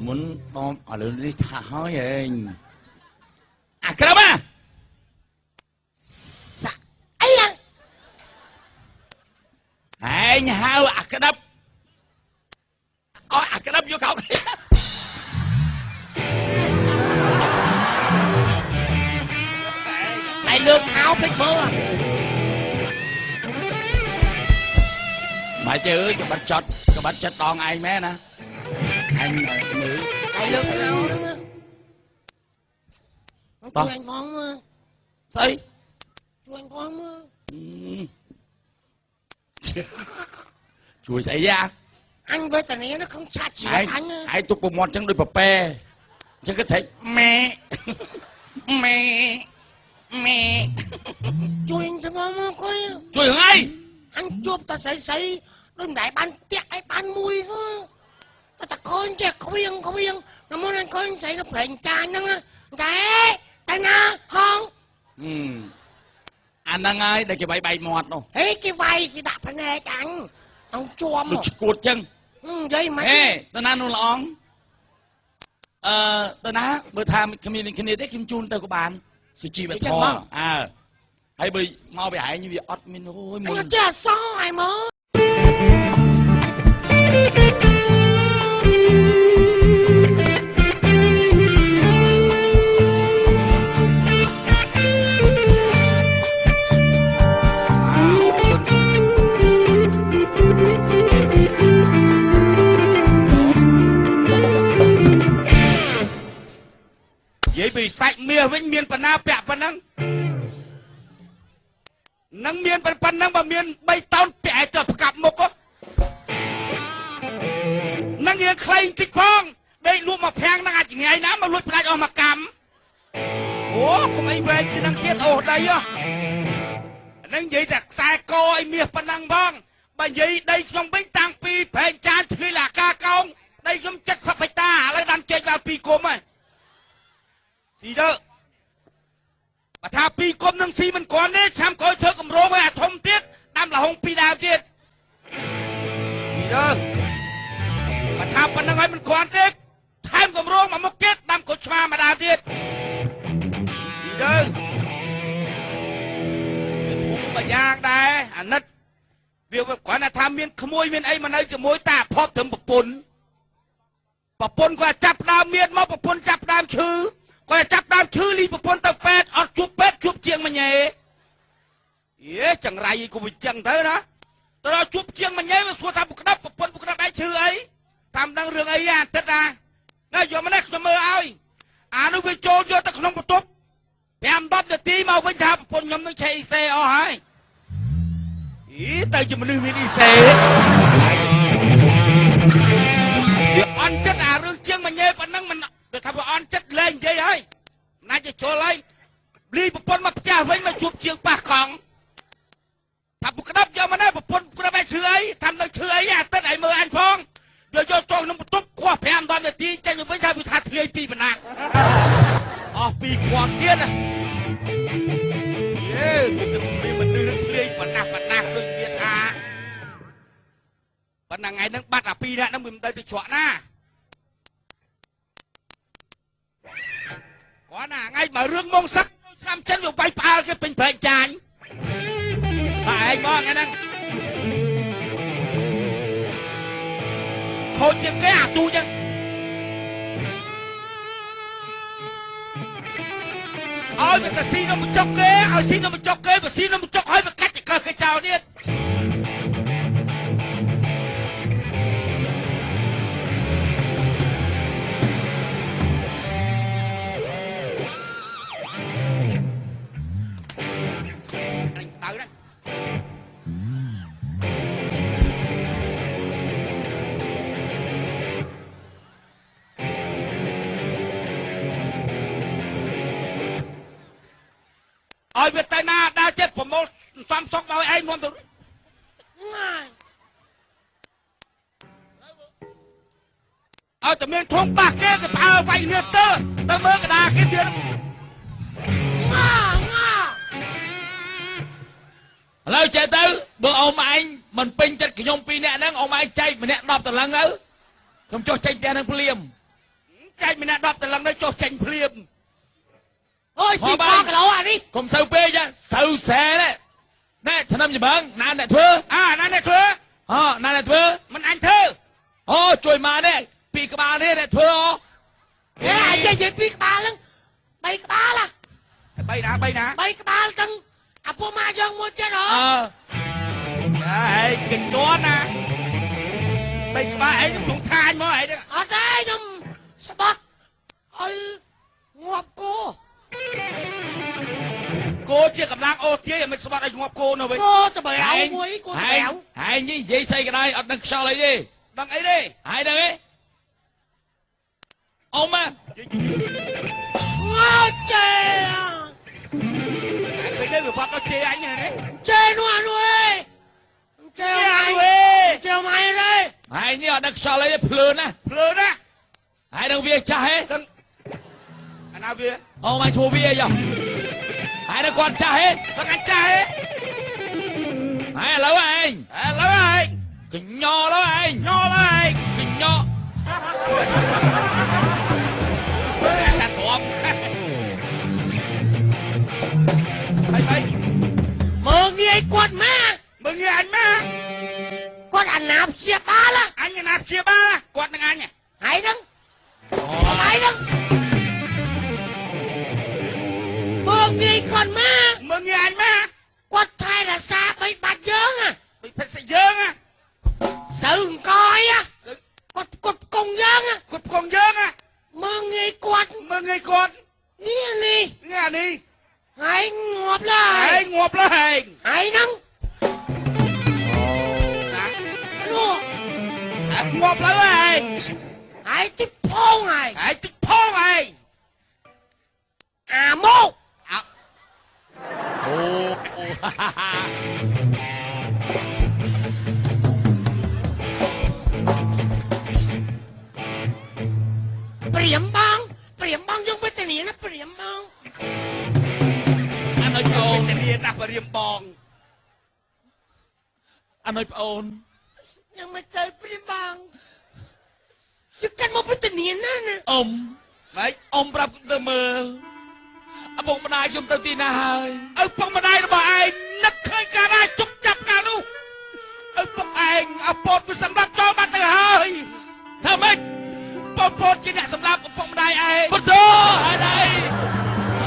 មុនបងឥឡូវនេះថាហើយឯងអាក្រមសាក់អីណាឯងហៅអាក្តាប់អត់អាក្តាប់យកកោតែលើកខោពេកមើលមកជើក្បាត់ចិត្តដងឯងមែនណាអញមើលតែលើកខោហ្នឹងជួយអញផងមើលស្អីជួយអញផងមើលជួយស្អីយ៉ាអញវេទនាnó khôngឆាច់ជីវិតអញឯងទុកប្រមាត់ចឹងដូចប្រប៉ែអញ្ចឹងគេស្រែកម៉ែជួយអញទៅមកគួយជួយហ្នឹងអីអញជួបតែស្អីដូចមិនដែលបានតាក់ឲ្យបានមួយទៅតែឃើញចេះខ្វៀងតែមុនអញឃើញស្អីនៅប្រេងចាញហ្នឹងតែណាហងអាហ្នឹងហើយដែលគេវាយបែកមាត់នោះហេគេវាយគេដាក់ភ្នែកអញអង្គជួមដូចឈួតចឹងនិយាយមិនហេទៅណានោះល្អងទៅណាបើថាគ្មានគ្នាទេខ្ញុំជូនទៅក៏បានសុជីវធម៌ហើយបើមកពីឯងវាអត់មានអូយមុនចេះសោះឯមើនិយាយពីសាច់មាសវិញមានបណ្ណាពាក់ប៉ុណ្ណឹងនឹងមានប៉ុណ្ណឹងបើមាន3តោនពាក់ឲ្យទៅផ្កាប់មុខនឹងយើងខ្លែងតិចផងដេកលក់មកប្រាំងនឹងអាចថ្ងៃណាមកលួចផ្ដាច់អស់មកកម្មអូកុំអីវែងជានឹងទៀតអូដីហ្នឹងនិយាយតែខ្សែកឲ្យមាសប៉ុណ្ណឹងផងបើនិយាយដីខ្ញុំវិញតាំងពីប្រែងចានធ្វើលាការកោងដីខ្ញុំ70ហិកតាឥឡូវដាំចេញvào2គុំហើយស៊ីទៅបើថា2គុំនឹងស៊ីមិនគ្រាន់ទេឆ្នាំក្រោយធ្វើកម្រងឲ្យអាធំទៀតដាំលហុង2ដើមទៀតស៊ីទៅបើថាប៉ុណ្្នឹងឲ្យមិនគ្រាន់ទេថែមកម្រងមកមុខទៀតដាំកូនឆ្មាមួយដើមទៀតស៊ីទៅវាធូរមួយយ៉ាងដែរអាណិតវាគ្រាន់តែថាមានក្មួយមានអីមកនៅជាមួយតាភពត្រឹមប្រពន្ធគាត់ចាប់ដើមមានមកប្រពន្ធចាប់ដើមឈឺគាត់ចាប់ដើមឈឺលីប្រពន្ធទៅពេទ្យអត់ជួបពេទ្យជួបជាងមញ៉េចង្រៃក៏វាចឹងទៅណាទៅដល់ជួបជាងមញ៉េវាសួរថាប្រពន្ធឯងឈឺអីតាមដឹងរឿងអីអាទិត្យណាយកមកនេះខ្ញុំមើលឲ្យអានោះវាចូលយកទៅក្នុងបន្ទប់5-10នាទីមកវិញថាប្រពន្ធខ្ញុំនឹងឆេអ៊ីសេអស់ហើយទៅជាមនុស្សមានអ៊ីសេវាអន់ចិត្តអារឿងជាងមញ៉េប៉ុណ្ណឹងមិនវាថាវាអន់ចិត្តលែងនិយាយហើយណាច់ចូលហើយលីប្រពន្ធមកផ្ទះវិញមកជួបជាងប៉ះកង់ថាពុកក្តាប់យកមកណាប្រពន្ធក្តាប់ឯងឈឺអីថានឹងឈឺអីអាទិត្យឲ្យមើលអញផងយកចូលក្នុងបន្ទប់ខួស5-10នាទីចេញទៅវិញថាវាថាធ្លាយ2បណ្ណាអស់2000ទៀតមានមនុស្សនឹងធ្លាយបណ្ណាដូចវាថាប៉ុន្តែថ្ងៃហ្នឹងបាត់អា2នាក់ហ្នឹងវាមិនទៅច្រកណាគាត់ណាថ្ងៃបើរឿងមងសឹកឆ្នាំចិនវាវាយផ្អើលគេពេញប្រែកចាញ់តែឯងមកថ្ងៃហ្នឹងខូចជាងគេអាទូចឹងឲ្យវាទៅស៊ីនំបញ្ចុកគេឲ្យស៊ីនំបញ្ចុកគេបើស៊ីនំបញ្ចុកឲ្យវាកាច់ចង្កឹះគេចោលទៀតឲ្យវាទៅណាដើរចិត្តប្រមូលសំសុកមកឲ្យឯងនាំទៅឲ្យតែមានធំបាសគេផ្អើវាយនេះទៅមើលកដាគេទៀតឥឡូវចេះទៅបើអ៊ំឯងមិនពេញចិត្តខ្ញុំ2នាក់ហ្នឹងអ៊ំឯងចែកម្នាក់10តលឹងទៅខ្ញុំចុះចេញផ្ទះនឹងភ្លាម កុំសូវពេកសូវសែណែឆ្នាំចម្បាំងណាអ្នកធ្វើណាអ្នកធ្វើណាអ្នកធ្វើមិនអញធ្វើជួយមកនេះពីក្បាលនេះអ្នកធ្វើអញចេះនិយាយពីក្បាលហ្នឹង3ក្បាល3ណា3ក្បាលទាំងអាពុកម៉ាយ៉ាងមួយទៀតហើយកិច្ចតួណា3ក្បាលឯងក្នុងថាញមកឯងអត់ទេខ្ញុំស្បត់ឲ្យងាប់គោជាកម្លាំងអូទាយមិនស្បត់ឲ្យងាប់គោនៅវិញគោតបៅមួយគោតបៅហើយនិយាយស្អីក៏ដោយអត់ដឹងខ្យល់អីទេដឹងអីទេហើយដឹងទេអ៊ំមកងើចេឃើញទេវាបាត់ដល់ជេអញហ្នឹងជេនោះជេម៉ៃទេហើយនេះអត់ដឹងខ្យល់អីទេភ្លើណាហើយដឹងវាចាស់ហេដឹងអាណាវាមកឈ្មោះវាអីហើយដល់គាត់ចាស់ហេដឹងអញចាស់ហេហើយឥឡូវឯងកញ្ញោឡើយឯងកញ្ញោតែត្រង់ហើយមើងងាយគាត់មកមើងងាយអញមកគាត់អាណាព្យាបាលអញអាណាព្យាបាលគាត់នឹងអញហើយហ្នឹងមើងងាយគាត់មកមើងងាយអញមកគាត់ថែរក្សាបីបាច់យើងបីភេសយើងសៅអង្គយគាត់គង់យើងមើងងាយគាត់នេះហើយងាប់ឡើយហើយហ្នឹងនោះងាប់ឡើយហើយទីផងហើយអាមកព្រាមបងយើងវិទ្យាណាព្រាមបងអានុយអូនវិទ្យាណាព្រាមបងអានុយប្អូនยังไม่เคยព្រាមបងយកកាន់មកវិទ្យាណាអ៊ំប្រាប់ទៅមើលឪពុកម្ដាយខ្ញុំទៅទីណាហើយឪពុកម្ដាយរបស់ឯងនឹកឃើញការណាជុកចាប់ការនោះឪពុកឯងអពតវាសម្រាប់ចូលបាត់ទៅហើយថាម៉េចបងប្អូនជាអ្នកសម្រាប់ឪពុកម្ដាយឯងបតោហើយដៃ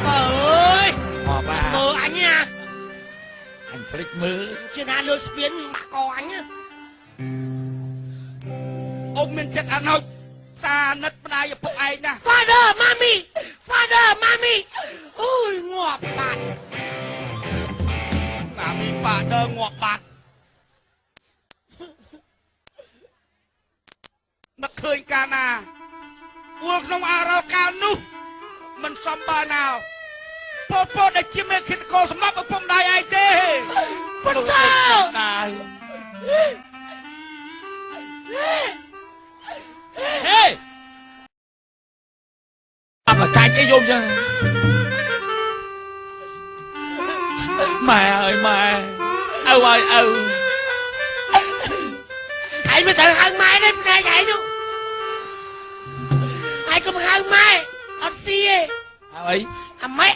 អើយមើលអញណាអញភ្លេចមើលជាណាលើស្ពានបាក់កអញអ៊ំមានចិត្តអាណោចសានិតម្ដាយឪពុកឯងណា Father Mommy អូយងាប់បាត់Mommy Father ងាប់បាត់នឹកឃើញកាលណាពួលក្នុងអរោកាលនោះមិនសមបានណាពោដែលជាមេឃាតកោសម្រាប់ឪពុកម្ដាយឯងទេពុទ្ធើហេអបកាច់អីយំចឹងម៉ែអើយម៉ែឪហើយឪហើយមិនត្រូវហៅម៉ែទេផ្នែកឯងនោះហើយកុំហៅម៉ែអត់ស៊ីទេហើយអាម៉ែ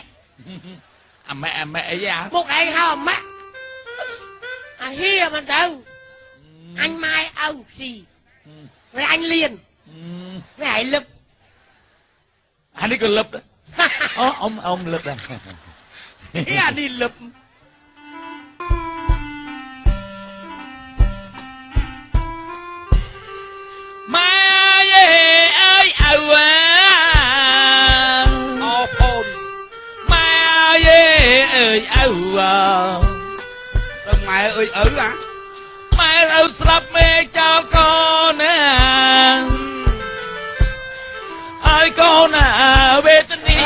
អីយ៉ាមុខឯងហៅអាម៉ែអាហៀមិនទៅអញម៉ែឪស៊ីវាអញលៀនវាឯងលឹបអានេះក៏លឹបដែរអ៊ំលឹបដែរអានេះលឹបម៉ែអើយឪអូបងម៉ែអើយឪដល់ម៉ែអើយឪម៉ែឪស្លាប់មេចោលកូនណាហើយកូនណាវេទនា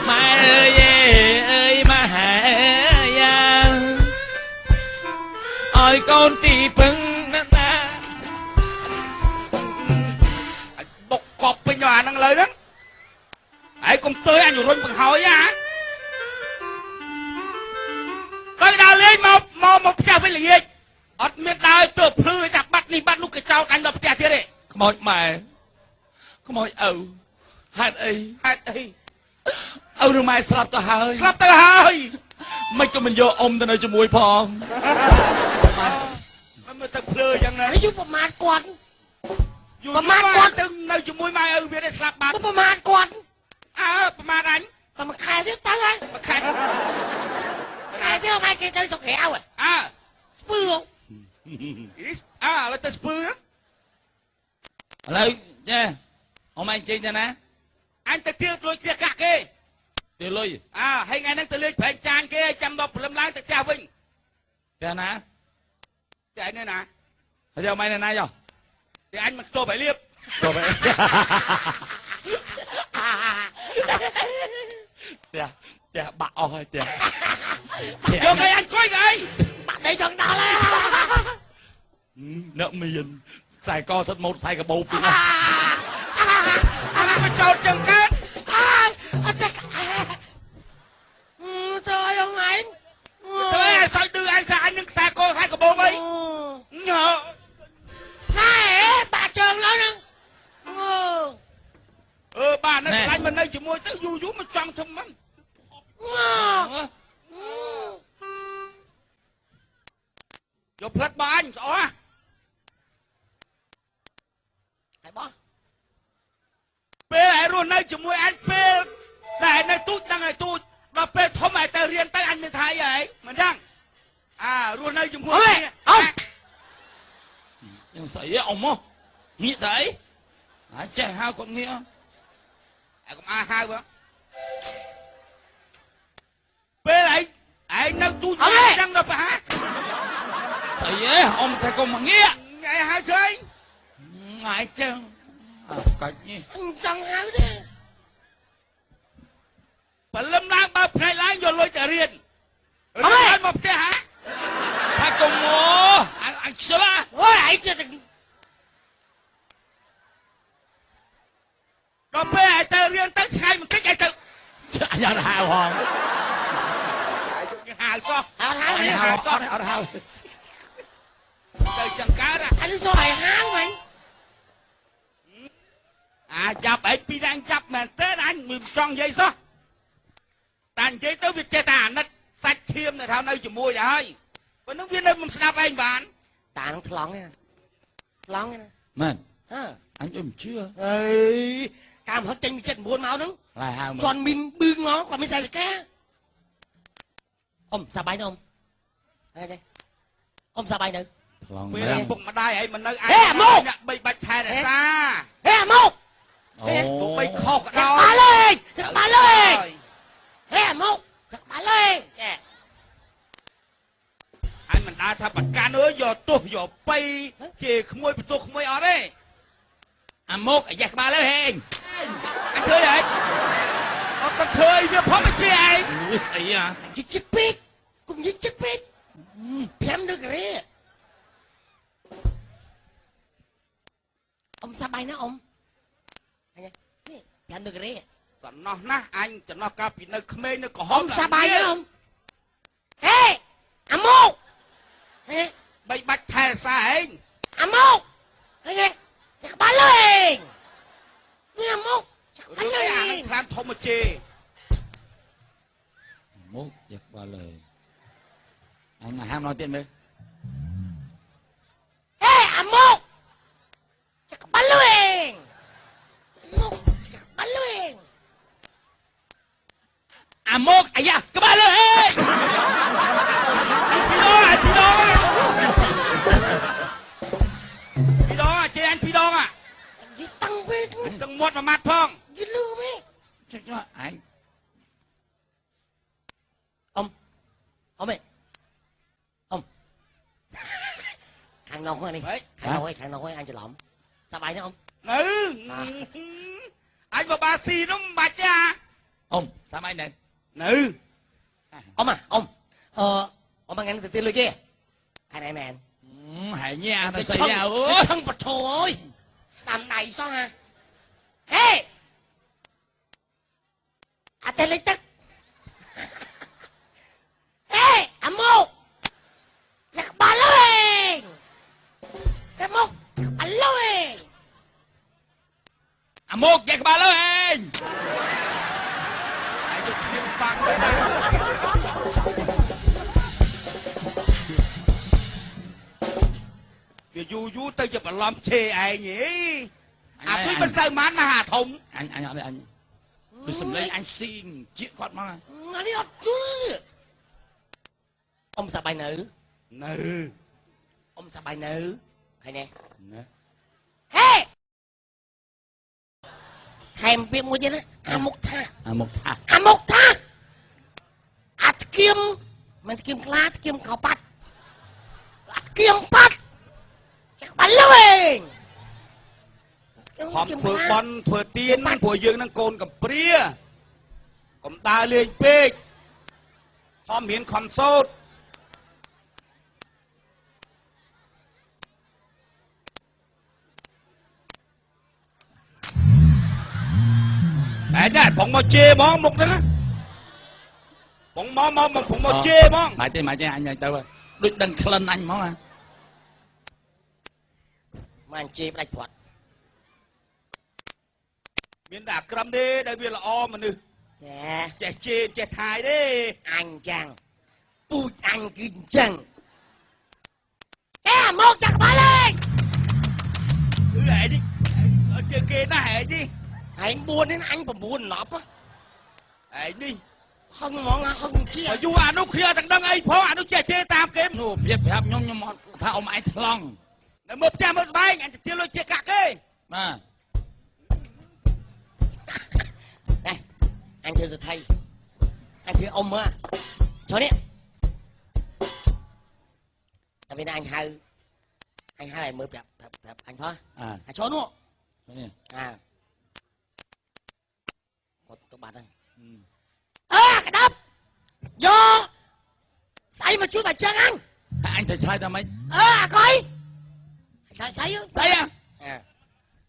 ម៉ែអើយម៉ែយ៉ាងឲ្យកូនទីពឹងណាបុកកប់ពេញអាហ្នឹងលើហ្នឹងហើយកុំទើយអញរុញបង្ហើយទៅដល់លេងមកផ្ទះវិញល្ងាចអត់មានដើរទៅភ្លឺតែបាត់នេះបាត់នោះគេចោលអញដល់ផ្ទះទៀតទេខ្មោចម៉ែខ្មោចឪហេតុអី ông rồi mai slap tao hơi slap tao hơi mấy cho mình vô ôm tao nơi cho mùi phong mới tao phơi chẳng này nó giúp một mát quạt mà mát quạt từng nơi cho mùi mai biết đấy slap bát một mát quạt mát anh tao mà khai tiếp tới á mà khai tiếp mai kia tới sọc hẻo spư không là tao spư đó lấy chứ ông anh chơi cho nè anh ta tiêu lôi tiêu cạc kê tiêu lôi hay ngày nay ta lôi phải chan kê chăm đọc lâm láng ta trao vinh tiêu nè cái này nè bây giờ mày này này rồi thì anh mặc tô phải liệp rồi vậy Dạ, bà ơi, dạ. Vô ngay anh coi kìa. Bạn đây chọn đó lên. Nợ miền. Xài co sắt một xài cả bầu. Anh có trộn chừng kết. Trời ơi anh. Trời ơi, sao đưa anh xài nhưng xài co xài cả bầu mấy. Nhờ. Này, bà trường lớn không? Bà nó anh mình đây chỉ mua tới du mà trong thầm lắm. Vô phết bà anh, rõ à? Hãy bỏ. Bê hãy luôn đây chỉ mua anh bê. Này này tút năng này tút. Và bê thôm hãy ta riêng tay anh mới thấy vậy. Mình đang. Luôn đây chỉ mua. Ông. Nhưng sấy ông á. Nghĩ đấy. Trẻ hao con nghĩa. Còn A2 bữa. Bê lại. Anh nâng tút răng đập hả? Sấy ông thấy con mà nghĩa. Ngày hai chơi. Ngại chứ. Cách nhỉ. Anh chẳng háo thế. Bà lâm lang bà phải láng vô lôi trả riêng. Rồi anh một thế hả? Thay con ngô. Anh sớm á. Ôi anh chưa từng. Rồi bê hãy tờ riêng tới hai một tích ai tự. Anh ở hào hòn. Hào sao? Hào đi. Hào. Đời chẳng cá ra. Anh sao lại háo anh? Chạp ấy pi đang chạp mà tới anh mình trong dây sao? Tàn chế tới việc chê tàn nó sạch thiêm này thao nơi chỉ mua vậy hơi. Còn nước viên đây mình snap anh bạn. Tàn nó lóng nha. Lóng nha. Man. Anh ôm chưa? Ê, cam hết chân chân buồn máu đúng. Lại hào mà. Tròn mình bưng ngó còn mới xài được cá. Ông sao bay nữa ông? Đây. Ông sao bay nữa? Bây giờ bụng mà đai ấy mình nơi ai. Ê mô. Bị bạch thai này xa. Ê mô. Tụi bay khóc ở đâu? Bà lên. Bà lên. Ê mô. Bà lên. Anh mình đã thà bạch ca nữa giờ tôi giờ bay chì không môi tôi không môi ở đây. Mốt ở giặc ba lớn hèn. Anh chơi vậy? Tao chơi với phó mấy chị anh. Ui xỉ à. Cái chiếc bít. Cùng với chiếc bít. Phém được rồi. Ông sao bay nữa ông? Phém được rồi. Còn nó ná anh cho nó ca bị nơi khmê nơi có ông sao bay nữa ông? Ê! Mô! Bây bạch thè xa anh. Mô! Nghe! Chắc bá lên! Nghe mô! Chắc bá lên! Anh làm thông một chì. Mốt giặc ba lời. Anh mà ham nói tiền đi. Ê! Mô! Chắc bá lên! Mô! Chắc bá lên! Mốt! Ây da! Các bạn lên! Phi đó chê anh Phi đó à? Gì tăng với anh tăng một mà mặt phong. Gì lưu mấy? Cho anh. Ông ơi. Ông. Thằng nào thôi đi. Thằng nào thôi anh chờ lộn. Sao bay nữa ông? Nữ. Anh và bà xì nó bạch à? Ông, sao bay này? Nữ. Ông à, ông. Ông mang anh từ tiên lưới kia. Anh em. Hãy nha, nó xảy ra ơi. Cái chân bật thồ ơi. Tầm này sao hả? Ê! Tên lấy tức. Ê! Mô! Nhạc bà lên! Cái mô! Nhạc bà lên! Mốt, nhạc bà lên! จะเตรียมฟังเลยนะเดี๋ยวยูtớiจะมาล้อมเชไอ้nhỉ tôi bên sai mán mà hà thống anh tôi sầm lấy anh xin chuyện quạt mà anh đi học chứ ông sao bài nữ ông sao bài nữ hay nè hey thèm phim mua chứ đó amok tha kim mình kim lá kim khảo bát kim bát chắc bắn luôn ơi หอมเผือกบอลเผือกเตียนผัวยืงนั่งโกนกับเปรี้ยผมตาเลี้ยงเป๊กหอมเห็นคอมโซดไอ้เนี่ยผมมาเจมองมุกนะผมมองผมมาเจมอง mày chơi anh này tao đứt đằng khăn anh mong à mà anh chê bạch phật មានដាក់ក្រំទេដែលវាល្អមនុស្សចេះជេរចេះថាយទេ anh chàng pui anh cứ chăng ê một chặt bắn lên hệ đi chơi kia nó hệ đi anh buồn đến anh còn buồn nọp á hệ đi không mong không chia mà du anh nó kia thằng đăng ấy phó anh nó chơi tam kiếm nụ biết phép nhưng thao mãi thòng để mượp cha mượp bay anh chơi lôi chơi cạc ấy mà này anh thưa thầy anh thưa ông á cho đi tại vì anh hai này mượp anh thôi anh cho nữa một bạn anh cái đập do say mà chui vào chân anh thấy sai tao mấy coi say à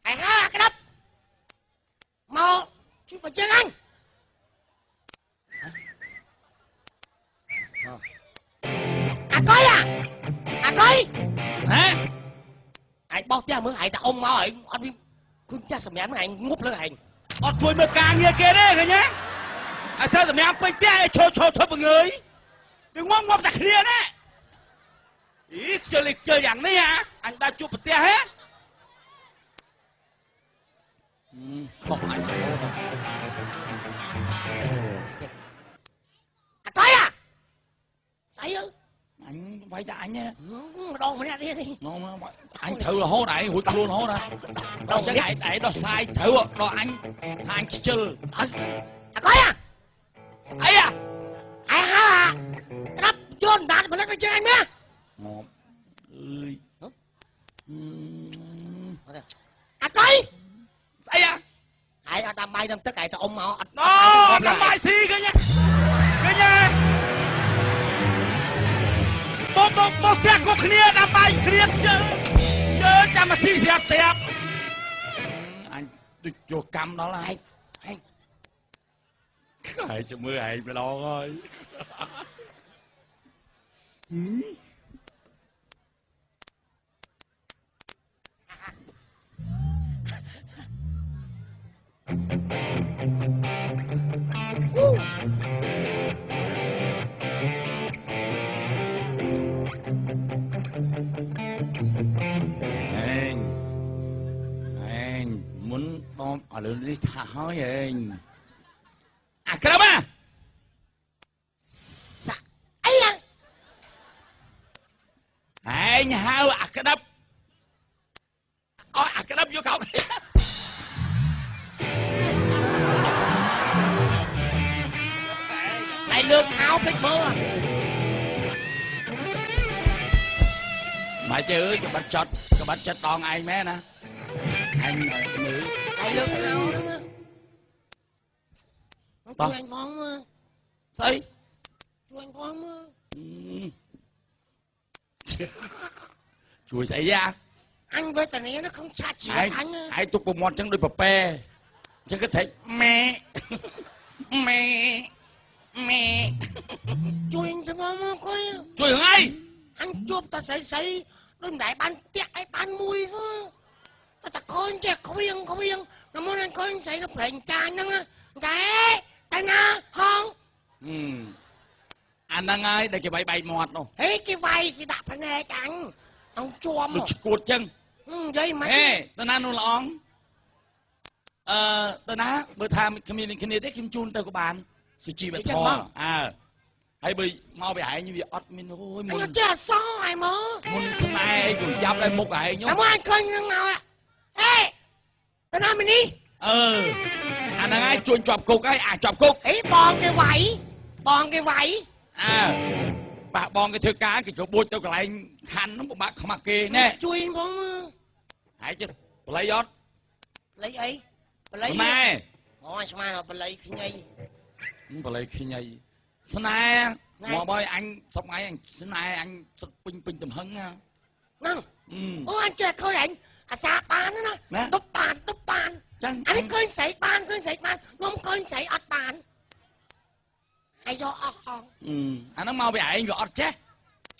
anh ha cái đập mau chui vào chân anh coi coi hả anh bao tiêu mới hại ta ông mau hại anh điคุณจะสมัยไหนงบเลยไง ช่วยเมื่อกลางเงี้ยเกเรกันเนี้ยsaoสมัยไปเตี้ยโชว์ทบเงยđừngงงจากเคลียร์นะอีเจอลิกเจออย่างนี้ฮะอันตาจูบเตี้ยฮะ không anh coi say ư anh quay cho anh nhé đòn mà đi đi anh thử là hố đại hụt luôn hố ra đó chắc ngày đại đó sai thử đó anh chơi coi ấy ai ha đắp chôn đạn mà lên chơi anh nhá coi ấy ai đam bay đâm tất cả ông máu đó đam bay xì cơ nhá một cái có kia đam bay kia chơi chả mà xì thiệp anh tôi cho cam đó là ai cho mưa ai phải lo thôi anh muốn bom ở lên đi thả hói anh cái đó mà ấy anh hao cái đắp cái đắp vô cậu lại lương tháo bích mưa mày chứ cái bánh chật đòn ai mẹ nè anh nữ lại lương tháo nữa nó chui anh phong mà thấy chui anh phong mà chui xảy ra anh với tần ấy nó không cha chỉ anh ai tục một món chẳng đôi bập bè chứ có thể mẹ chui anh thằng phong coi chui hưởng ai anh chụp ta sấy đôi đại ban tiếc ấy ban mùi thôi ta coi anh trẻ không yên mà muốn anh coi anh sấy nó phải cha anh á cái តែណាហងអាហ្នឹងហើយដែលគេវាយបែកមាត់នោះហេគេវាយគេដាក់ភ្នែកអញអង្គជួមដូចឈួតចឹងនិយាយមិនហេតាណានោះល្អងតាណាបើថាគ្មានគ្នាទេខ្ញុំជូនទៅក៏បានសុជីវធម៌ហើយបើមកពីឯងវាអត់មានអូយមុនចេះអសហើយមើមុនស្នេហ៍ក៏យ៉ាប់ឲ្យមុខឯងខ្ញុំតែមកអញឃើញនឹងមកហេតាណាមីនេះអាហ្នឹងហើយជួញជាប់គុកហើយអាចជាប់គុកអីបងគេវាយប៉ះបងគេធ្វើការគេចូលបួចទៅកន្លែងខណ្ឌហ្នឹងពិបាកខ្មាស់គេណែជួយបងហើយចេះបល័យអត់បល័យអីបល័យម៉ែអូស្មានបល័យខ្ញីបល័យខ្ញីស្នេហ៍មកបើអញសប្ងៃអញស្នេហ៍អញសុទ្ធពេញទំហឹងហ្នឹងអូអញចេះឃើញអញអាសាបានណាតុបបានចឹងអានេះឃើញស្រីបានខ្ញុំឃើញស្រីអត់បានហើយយកអស់ហងអាហ្នឹងមកពីឯងវាអត់ចេះ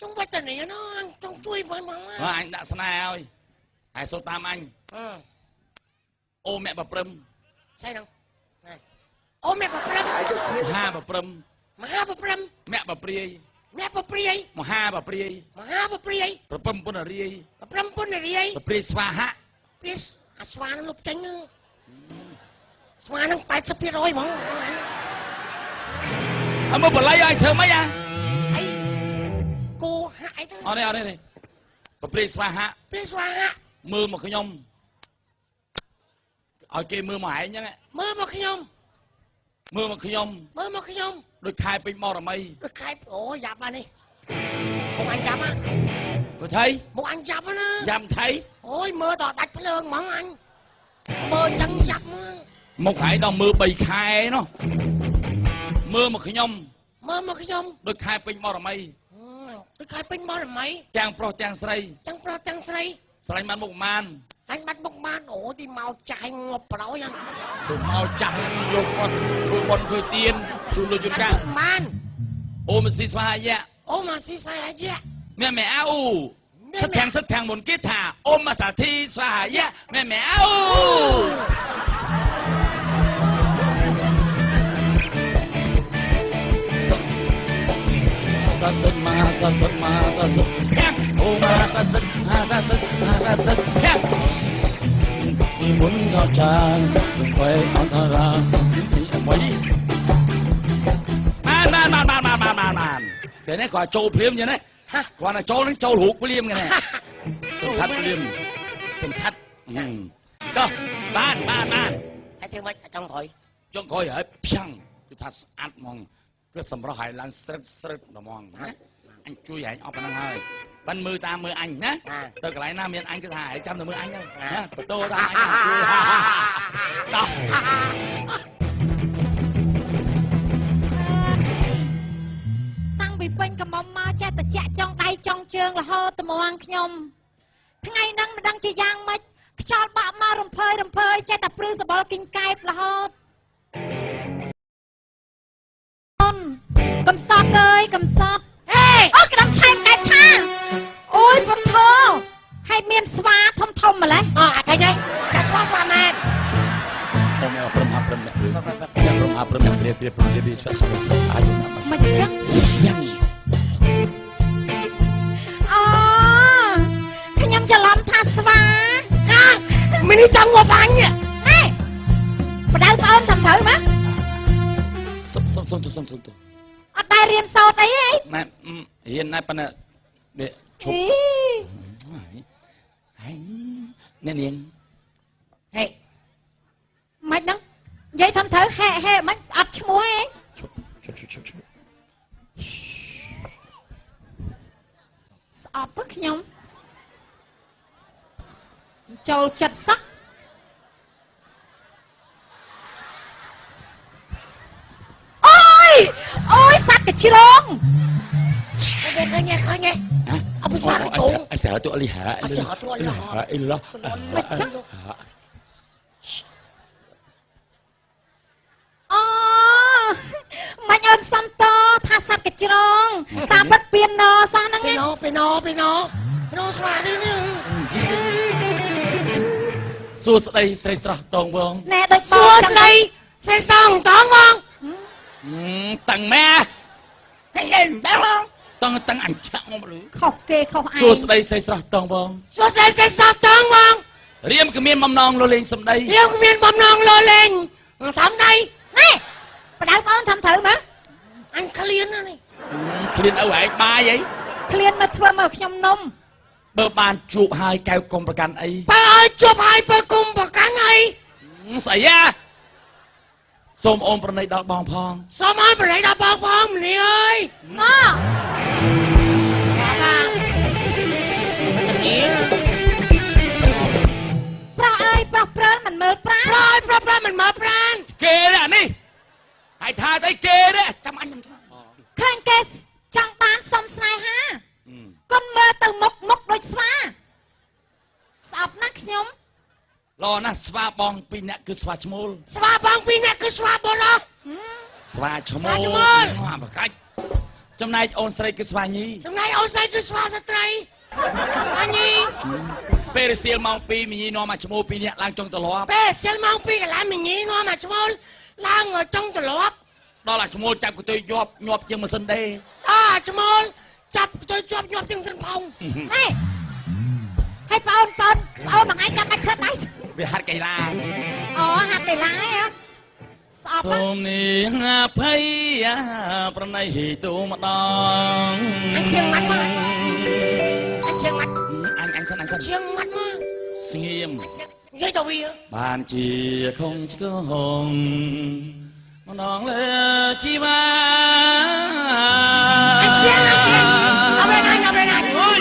ចង់វេទនាណាចង់ជួយបងអញដាក់ស្នេហ៍ហើយហើយសូតាមអញអូមគ្គបព្រឹមស្អីហ្នឹងអូមគ្គបព្រឹមមហាបព្រឹមមហាបព្រឹមមគ្គបព្រាយមហាបព្រាយប្រពំពុនរាយប្រពំពុនរាយព្រាយស្វាហៈព្រាយអាស្វានឹងលុបចេញស្វានឹង80%ហ្មងអមើបល័យឲ្យធ្វើម៉េចអីគូហាក់អីទៅអត់ទេព្រាយស្វាហៈមើលមកខ្ញុំឲ្យគេមើលមកឯងចឹងមើលមកខ្ញុំដូចខែពេញបរមីដូចខែអូយ៉ាប់ហ្នឹងនេះមកអញចាប់មើលថៃមកអញចាប់ណាយ៉ាំថៃអូយមើលតដាច់ភ្លើងហ្មងអញមើលចឹងចាប់មកឯងដល់មើល3ខែនោះមើលមកខ្ញុំដូចខែពេញបរមីទាំងប្រុសទាំងស្រីស្រឡាញ់បានមុខប្រមាណអញបាត់មុខបានអូទីមកចាស់ងប់ប្រយទៅមកចាស់លោកអត់ធ្វើបន់ធ្វើទៀនជួយលោកជួយកាបានអូមកស៊ីស្វាយៈមែម៉ែអោសិតទាំងមុនគេថាអូមកសាធីស្វាយៈមែម៉ែអោសាសិនអូមកសាសិនមុនក៏ចាទៅអន្តរាមកនេះបានគេនេះគាត់ចូលភ្លាមចឹងណាគាត់ណាចូលនឹងចូលរូបភ្លាមគេណាសង្ខាត់ភ្លាមសង្ខាត់តោះបានហើយធ្វើម៉េចចង់ក្រោយហើយផ្ចាំងគឺថាស្អាតហ្មងគឺសម្រស់ឲ្យឡើងស្រឹតហ្មងណាអញជួយឯងអស់ប៉ុណ្ណឹងហើយបានមើលតាមមើលអញណាទៅកន្លែងណាមានអញគឺថាឯងចាំទៅមើលអញណាបន្ទោតាមអញដោះតាំងពីពេញកំមុំមកចេះតែចាក់ចង់ដៃចង់ជើងរហូតត្មងខ្ញុំថ្ងៃហ្នឹងមិនដឹងជាយ៉ាងម៉េចខ្យល់បាក់មករំភើយចេះតែព្រឺសបល់គិញកែបរហូតកំសត់អើយកំសត់អូក្តាំឆែកកែបឆាអូយពុំធោហើយមានស្វាធំម្លេះអត់ឃើញទេតែស្វាមែនអូមកព្រមហាព្រមអ្នកព្រាស្វាអាយុណាមកចឹងយ៉ាងអូខ្ញុំច្រឡំថាស្វាមីនេះចង់ងាប់អញហេបដៅប្អូនតាមត្រូវមកសុំទៅអត់ដែររៀនសូត្រអីហ៎ម៉ែរៀនណាប៉ុន្តែវាឈប់ហើយអ្នកនាងហេមិនដឹងនិយាយតាមត្រូវហេមិនអត់ឈ្មោះហ៎ឈប់ស្អប់ខ្ញុំចូលចិត្តសោះអូយសត្វកជ្រងឃើញអបស្វាកជ្រងអសាទៅអលីហាអីឡោមិនចឹងអូមិនអូនសំតថាសត្វកជ្រងតាមពិតពីណោសោះហ្នឹងពីណោស្វានេះសួស្ដីស្រីស្រស់តងបងណែដូចបងសួស្ដីស្រីស្រស់តងបង tầng mẹ cái gì đấy không tầng ảnh chẳng không được khóc kê khóc ai xua đây xây sạch tầng vong số sẽ sao tông không riêng cái miền mầm non lô lên sầm đây riêng cái miền mầm non lô lên sắm đây nè bà đào con thầm thử mà anh clean này clean ở vậy ba vậy clean mà thưa mà nhom nôm bờ bàn chụp hai keo côngประกันấy bà ơi chụp hai bờ cùngประกันấy xảy ra xôm ômประnày đọt bong phong sao mai bà này đã bong bong nè ơi nó pra ơi pra pra mình mơ pra mình mở pran kê đấy nè hãy tha tới kê đấy chăm anh khang kê chẳng bán xong snai ha con mơ từ mốc đôi xóa sọp nắc nhóm lo na swa bong pi nè cứ swa chmol swa bong pi nè cứ swa bol đó swa chmol hoa bạc cách trong này ôn sấy cứ swa nhí trong này ôn sấy cứ swa sấy anh nhí Perisial mong pi mình nhí nó mà chmol pi nè lang trong tờ lóp Perisial mong pi cái lá mình nhí nó mà chmol lang ở trong tờ lóp đó là chmol chạm của tôi nhọp chân mà sân đê chmol chập tôi chọp nhọp chân sân phong này hay bao bằng ai chăm anh khất đấy về hạt cây la hạt cây lá á sọp á xôm nì phây phần này thì tụ mặt đòn anh siêng mắt mà anh siêng mắt anh sân siêng mắt mà nghiêm dây tàu bia bàn chỉ không chỉ có hồng mà đòn lên chi ba anh siêng ở bên này ôi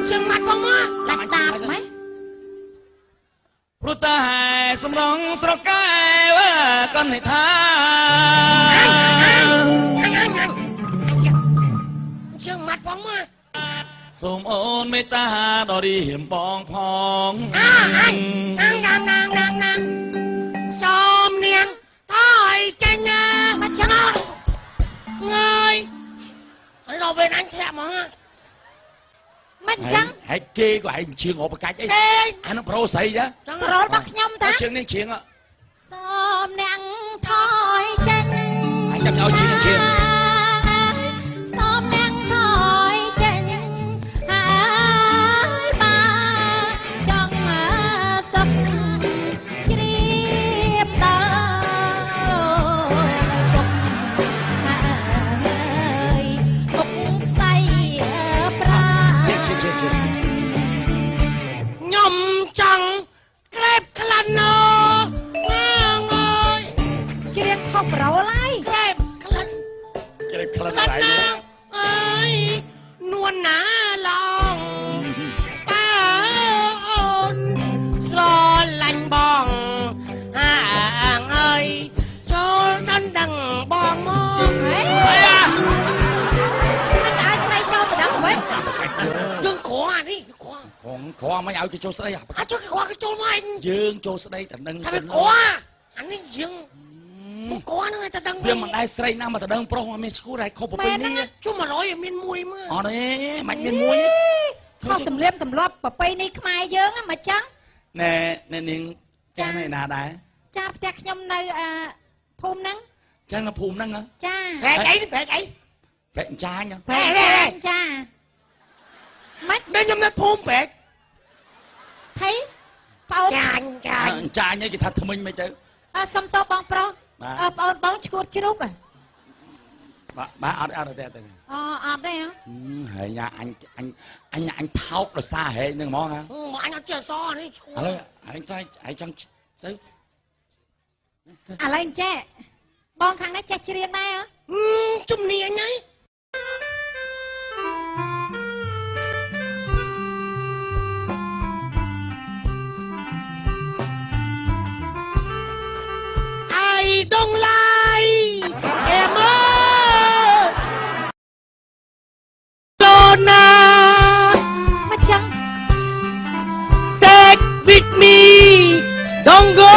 siêng mắt không á chặt tạp mấy ព្រោះតែសំរងស្រកែវកនថា chương mặt phóng mà សូមអូនមេត្តាដល់រៀមបងផង nàng xóm niềng thôi tranh mà chẳng ngơi đâu bên anh thẹm mà mình chẳng ហើយគេក៏ឯងជឿងអបកាច់អីអានោះប្រូស្អីណា រត់របស់ខ្ញុំតា ជឿងនេះជឿង សូមអ្នកថយចេញ អញចាំឲ្យជឿងជឿង សូមអ្នកថយចេញហើយបើចង់សុខជ្រាបតើពុកផ្សៃប្រា nhom chẳng kẹp khăn nơ ngang ơi ជ្រៀងខុសប្រោឡើយ kẹp khăn គេខ្លឹម khăn ស្អី nơ ơi nuôn ná lòng ba ôn so lành bong hàng ơi cho chân đằng bong mong អេ ស្អីអា អញអាចស្រីចូលទៅដល់វិញ បកាច់យើ dương khó à đi khó ខំមិនឲ្យគេចូលស្ដីអា à cho cái khó cái trôn mà anh យើងចូលស្ដីតែដឹង thằng khó à anh ấy dương không có nữa người ta đăng វាមិនដែរស្រីណាមកតែដឹងប្រុសអត់មានឈ្មោះដែរខុសប្រពៃនេះ chú mà nói ở miền mùi mà អត់ទេមិនមានមួយ ខុសទម្លាប់ទម្លាប់ប្រពៃណីខ្មែរយើងហ្នឹងមិនចឹង ណែនាងចាស់នៅណាដែរ ចាផ្ទះខ្ញុំនៅភូមិហ្នឹង ចឹងនៅភូមិហ្នឹង ចា về ấy បែកចាញ ចាមិន đây nhầm nó phun về ថៃប៉ោ chàng ចាញឯងគេថាថ្មិញមិនទៅ សុំតបងប្រុសប្អូនបងឈួតជ្រូក បាទអត់ទេទៅ អត់ទេហ៎ ហើយញ៉ាអញថោកដោយសារហេហ្នឹងហ្មងណា mà anh nó chưa so đấy ឥឡូវអញចង់ទៅ ឥឡូវចេះបងខាងនេះចេះច្រៀងដែរហ៎ chùm nè anh ấy ai đông lai em ơi Lona មិនចឹង Stay with me don't go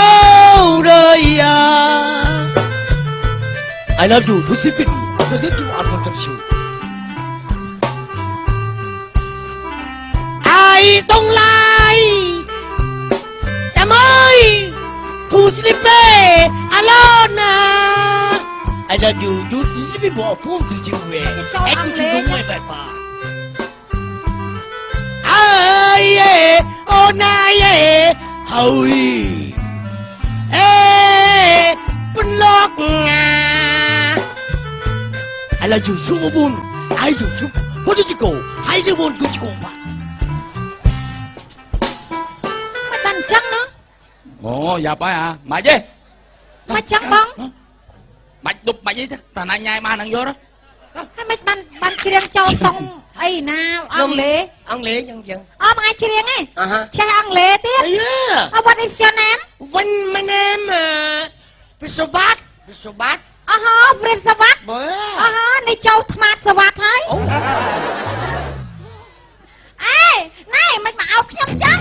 oh đời I love you to sleep with me I did you out of you ai đông lai em ơi thu Sleepy Alona I love you you easy more phone to you and you don't want that far oh nah yeah hoi pun lok I love you so bun I do you what did you go I do want to go back មិនបានអញ្ចឹងណា អូយ៉ាប់ហើយអាម៉េចទេ មិនចឹងបង ម៉េចដប់ម៉េចអីតាតាណាញ៉ៃបាននឹងយកទៅ ហើយមិនបានច្រៀងចូលកងអីណាអង់គ្លេស Anglais chẳng chẳng អូមិនអាចច្រៀងទេចេះអង់គ្លេសទៀត yeah What is your name when my name Pisobat អហោព្រាបសវត្តអហោនេះចូលថ្មាតសវត្តហើយអេណែមិនមកអោបខ្ញុំចឹង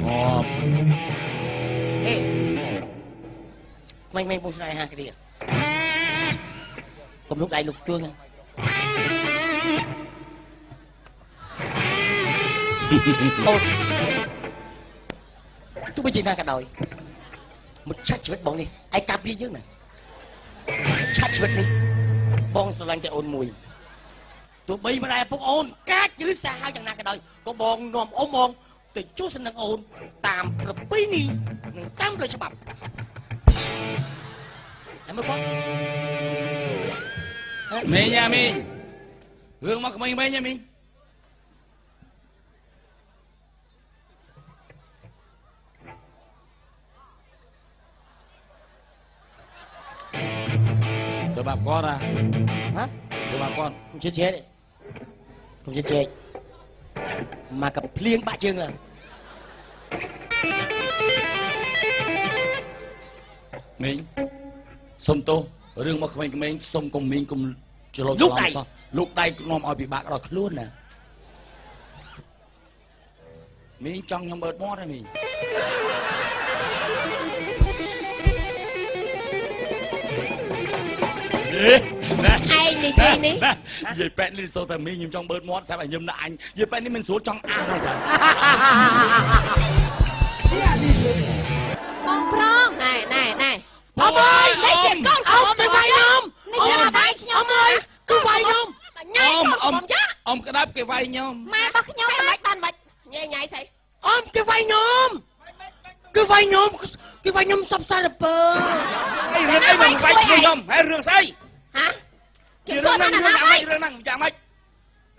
អូ Ê Mày bông này ha cái gì Cầm lúc đại lục chuông nha Ôi Tôi bây giờ ra cả đời Một chát chụp bọn đi Ai cạp đi chứ nè Chát chụp đi Bọn sao lành chạy ôn mùi Tụi bây mà này bông ôn Cát chứ xa hao chẳng nào cả đời Có bọn nòm ôm bọn Từ chú sinh năng ôn Tạm lập bí ni Nâng tam lời cho bập Em mới có មីងយ៉ាមីងរឿងមកក្មេងៗយ៉ាមីងទៅបាប់គាត់ហ៎ Hả? ទៅបាប់គាត់ Không chết chết đấy Không chết chết Mà cặp liêng bạ chương à មីងសុំទោសរឿងមកក្មេងៗសុំកុំមីងកុំច្រឡំសោះលោកដៃនាំឲ្យពិបាកដល់ខ្លួនណាមីងចង់ខ្ញុំបើកមាត់ហើយមីង ឯងនិយាយនេះ និយាយប៉ែតនេះសូតែមីងខ្ញុំចង់បើកមាត់ស្រាប់ឲ្យខ្ញុំដាក់អញនិយាយប៉ែតនេះមិនស្រួលចង់អាសហើយតា បងប្រង ណែ Ông ơi Lấy chuyện con của Ông tôi vay nhôm នេះជាម្ដាយខ្ញុំ Ông ơi Cứ vay nhôm ញ៉ៃកូនខ្ញុំចា អ៊ំក្តាប់គេវាយខ្ញុំ ម៉ែរបស់ខ្ញុំ ម៉េច ហ่ะ បានមិនញ៉ៃញ៉ៃស្អី Ông cái vay nhôm Cứ vay nhôm Cứ vay nhôm sắp xa đập bờ អីរឿងអីមកវាយខ្ញុំខ្ញុំហើយរឿងស្អី ហ៎ រឿងហ្នឹងយ៉ាងម៉េចរឿងហ្នឹងយ៉ាងម៉េច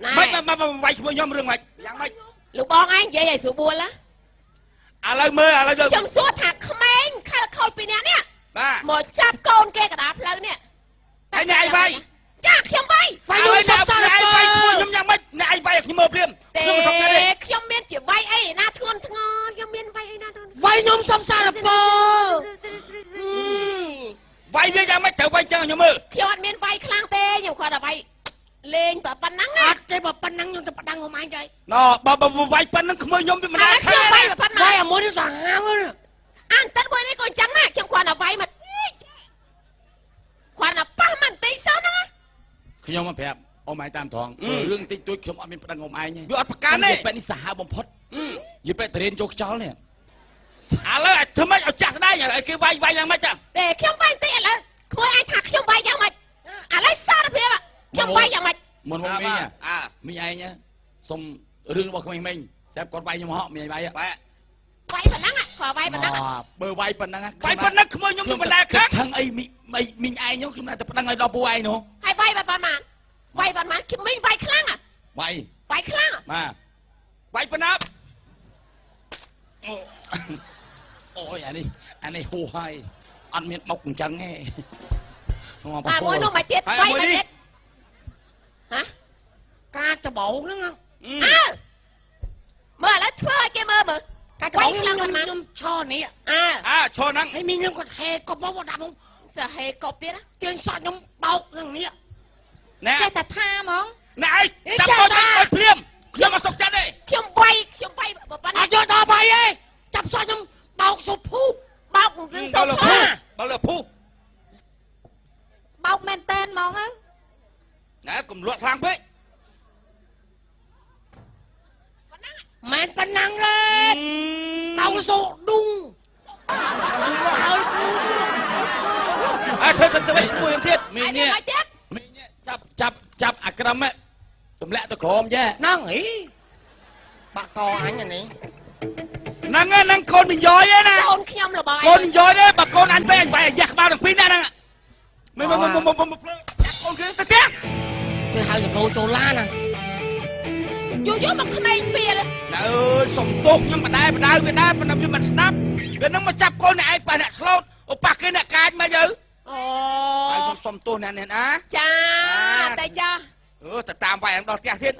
ណែ ម៉េចមកវាយឈ្មោះខ្ញុំរឿងម៉េចយ៉ាងម៉េច លោកបងឯងនិយាយឲ្យស្រួលណា ឥឡូវមើលឥឡូវយើង ខ្ញុំសួរថាក្មេងខិលខូចពីអ្នកនេះ បាទ មកចាប់កូនគេកណ្ដាលផ្លូវនេះ ហើយអ្នកឯងវាយ ចាខ្ញុំវាយ Vay ហើយ nhôm អ្នក sắp xa ឯ đập ងវាយឈ្មោះ bờ ខ្ញុំយ៉ាងម៉េចអ្នកឯងវាយឲ្យខ្ញុំមើលភ្លាម ទេ ខ្ញុំមិនសុខចិត្តទេ ខ្ញុំមានជាវាយអីណាធ្ងន់ធ្ងរខ្ញុំមានវាយអីណាធ្ងន់ Vay nhôm sắp xa đập bờ វាយវាយ៉ាងម៉េចត្រូវវាយចឹងខ្ញុំមើល ខ្ញុំអត់មានវាយខ្លាំងទេខ្ញុំគាត់តែវាយលេងប៉ុណ្ណឹងណា Át cái bà bắn năng nhôm tập đăng của anh đây ណ៎បើវាយប៉ុណ្្នឹងក្មួយខ្ញុំវាមិន ឥឡូ ដែរ វខ្ញុំវាយប៉ុណ្ណឹង Vay ở môi nó giả hao nữa អានតិនមួយនេះក៏អញ្ចឹងដែរខ្ញុំគាត់តែវាយមកគាត់តែប៉ះមិនតិចសោះណា ខ្ញុំមកប្រាប់អ៊ំឯងតាមត្រង់រឿងតិចតួចខ្ញុំអត់មានប្តឹងអ៊ំឯងទេ វាអត់ប្រកាន់ទេ និយាយប៉ែតនេះសាហាវបំផុតនិយាយប៉ែតតរៀនចូលខ្យល់នេះ ឥឡូវឲ្យធ្វើម៉េចឲ្យចាស់ស្ដាយឲ្យគេវាយយ៉ាងម៉េចចា ទេខ្ញុំវាយតិចឥឡូវក្មួយឯងថាខ្ញុំវាយយ៉ាងម៉េចឥឡូវសារភាពខ្ញុំវាយយ៉ាងម៉េច មុនមកមីង អើ មីងឯងសុំរឿងរបស់ក្មេងៗស្រាប់គាត់វាយខ្ញុំហក់មីងឯងវាយ បែ វាយប៉ុណ្ណឹងគាត់វាយប៉ុណ្ណឹង បើវាយប៉ុណ្ណឹង វាយប៉ុណ្្នឹងក្មួយខ្ញុំវាមិនដែរខាង ខឹងអីមីងឯងខ្ញុំតែប្តឹងឲ្យដល់ពូឯងនោះ ហើយវាយប៉ុណ្ណាវាយប៉ុណ្ណាខ្ញុំមីងវាយខ្លាំង វាយ វាយខ្លាំង បាទ វាយប៉ុណ្ណា អូយអានេះហូហើយអត់មានមុខអញ្ចឹងទេស្ងប់ តែមួយនោះមកទៀតវាយមកទៀតហ៎ Ca chả bổ nữa អើមើលឥឡូវធ្វើឲ្យគេមើល Ca chả bổ nhôm cho này អើ ឈរហ្នឹង Hay mình nhôm còn hề có bó vào đạp không សហេកប់ទៀត Tiền sọt nhôm bọc thằng này ណែ ចេះតែថាហ្មង ណែឯងចាប់ទៅទៅភ្លាមខ្ញុំមកសុកចិត្តទេ ខ្ញុំវាយប៉ុណ្ណា À cho tao bay đi Chập sọt nhôm bọc sụp phú បោករឿងសូ បើ ត្រ លើ ធម៌ បើលើភូ បោកមែនតែនហ្មងទៅ ណែកុំលក់ខ្លាំងពេក សូឌុង ធ្វើទៅវិញមួយទៀត មី ឯ នេះ នេះមកទៀត មីនេះចាប់អាក្រមទម្លាក់ទៅក្រោមចេះ ហ្នឹងអីបាក់កអញអានេះ ហ្នឹងកូនមិនយយទេណា កូនខ្ញុំលបង កូនយយទេបើកូនអញបែកអាយ៉ាក្បាលទាំងពីរហ្នឹងមើលភ្លើកូនគឺទៅទៀត គេហៅសកោចូលឡាណា យូមកក្មេងពីល អើយសំទុកខ្ញុំបដៅវាដែរប៉ុន្តែវាមិនស្ដាប់វានឹងមកចាប់កូនអ្នកឯងប៉ះអ្នកស្លូតឧបគេអ្នកកាចមកយើ អូ ហើយសុំទោសអ្នកណា ចាតែចា ទៅតាមវាយដល់ផ្ទះទៀត